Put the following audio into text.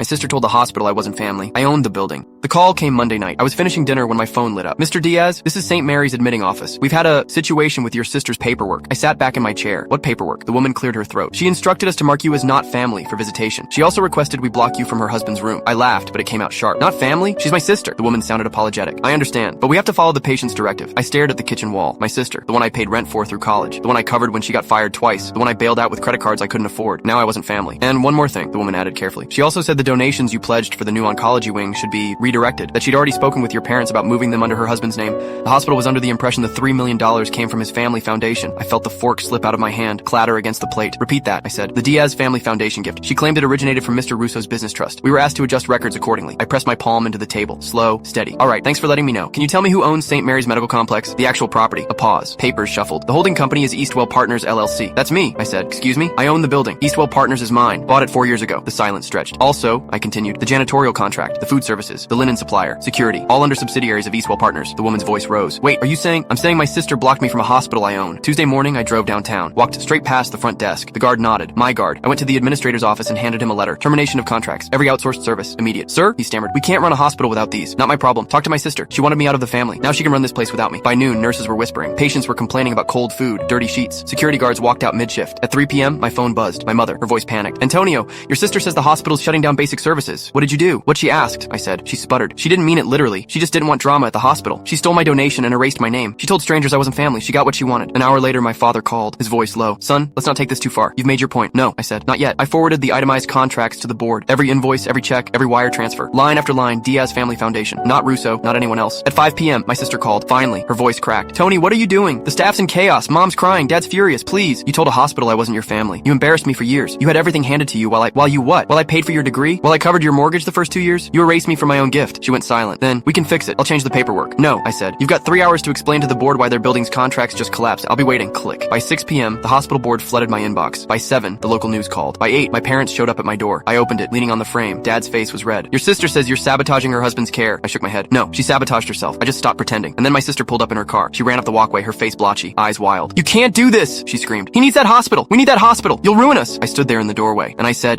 My sister told the hospital I wasn't family. I owned the building. The call came Monday night. I was finishing dinner when my phone lit up. Mr. Diaz, this is St. Mary's admitting office. We've had a situation with your sister's paperwork. I sat back in my chair. What paperwork? The woman cleared her throat. She instructed us to mark you as not family for visitation. She also requested we block you from her husband's room. I laughed, but it came out sharp. Not family? She's my sister. The woman sounded apologetic. I understand, but we have to follow the patient's directive. I stared at the kitchen wall. My sister, the one I paid rent for through college, the one I covered when she got fired twice, the one I bailed out with credit cards I couldn't afford. Now I wasn't family. And one more thing, the woman added carefully. She also said the donations you pledged for the new oncology wing should be redirected, that she'd already spoken with your parents about moving them under her husband's name. The hospital was under the impression the $3 million came from his family foundation. I felt the fork slip out of my hand, clatter against the plate. Repeat that, I said. The Diaz family foundation gift. She claimed it originated from Mr. Russo's business trust. We were asked to adjust records accordingly. I pressed my palm into the table. Slow, steady. All right, thanks for letting me know. Can you tell me who owns St. Mary's Medical Complex? The actual property. A pause. Papers shuffled. The holding company is Eastwell Partners, LLC. That's me, I said. Excuse me? I own the building. Eastwell Partners is mine. Bought it 4 years ago. The silence stretched. Also, I continued, the janitorial contract, the food services, the linen supplier, security, all under subsidiaries of Eastwell Partners. The woman's voice rose. Wait, are you saying? I'm saying my sister blocked me from a hospital I own. Tuesday morning, I drove downtown, walked straight past the front desk. The guard nodded. My guard. I went to the administrator's office and handed him a letter. Termination of contracts. Every outsourced service. Immediate. Sir? He stammered. We can't run a hospital without these. Not my problem. Talk to my sister. She wanted me out of the family. Now she can run this place without me. By noon, nurses were whispering. Patients were complaining about cold food, dirty sheets. Security guards walked out mid-shift. At 3 p.m., my phone buzzed. My mother. Her voice panicked. Antonio, your sister says the hospital's shutting down basic services. What did you do? What she asked, I said. She sputtered. She didn't mean it literally. She just didn't want drama at the hospital. She stole my donation and erased my name. She told strangers I wasn't family. She got what she wanted. An hour later, my father called, his voice low. Son, let's not take this too far. You've made your point. No, I said. Not yet. I forwarded the itemized contracts to the board. Every invoice, every check, every wire transfer. Line after line, Diaz Family Foundation. Not Russo, not anyone else. At 5 p.m., my sister called. Finally, her voice cracked. Tony, what are you doing? The staff's in chaos. Mom's crying. Dad's furious. Please. You told a hospital I wasn't your family. You embarrassed me for years. You had everything handed to you while you what? While I paid for your degree? While I covered your mortgage the first 2 years? You erased me from my own gift. She went silent. Then, we can fix it. I'll change the paperwork. No, I said. You've got 3 hours to explain to the board why their building's contracts just collapsed. I'll be waiting. Click. By 6 p.m., the hospital board flooded my inbox. By 7, the local news called. By 8, my parents showed up at my door. I opened it, leaning on the frame. Dad's face was red. Your sister says you're sabotaging her husband's care. I shook my head. No, she sabotaged herself. I just stopped pretending. And then my sister pulled up in her car. She ran up the walkway, her face blotchy, eyes wild. You can't do this, she screamed. He needs that hospital. We need that hospital. You'll ruin us. I stood there in the doorway, and I said,